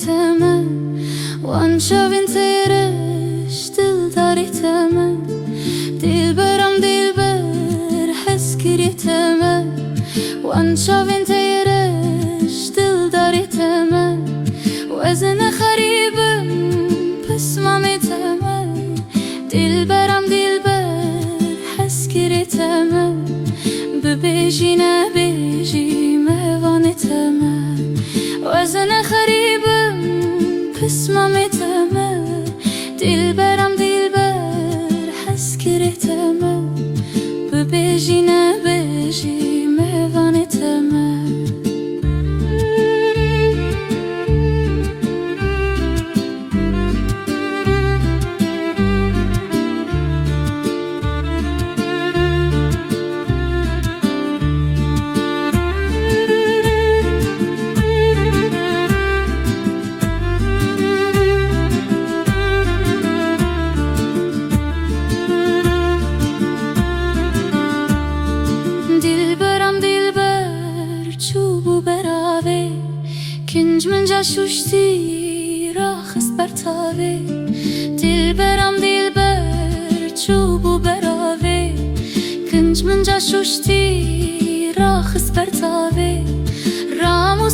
تمه وان شوین تیرش دل داری تمه دل برم دل بر حس کری تمه وان شوین تیرش دل داری تمه وزن خریبم پس مامی تمه دل برم دل بر حس کری تمه ببیجی نبیجی مهوانی تمه وزن خریبم پس مامی تمه دل برم دل بر حس کری تمه ببیجی نبیجی مهوانی تمه کنج من جا شوشتی راخست بر تاوی دل برم دل بر چوبو براوی کنج من جا شوشتی راخست بر تاوی رامو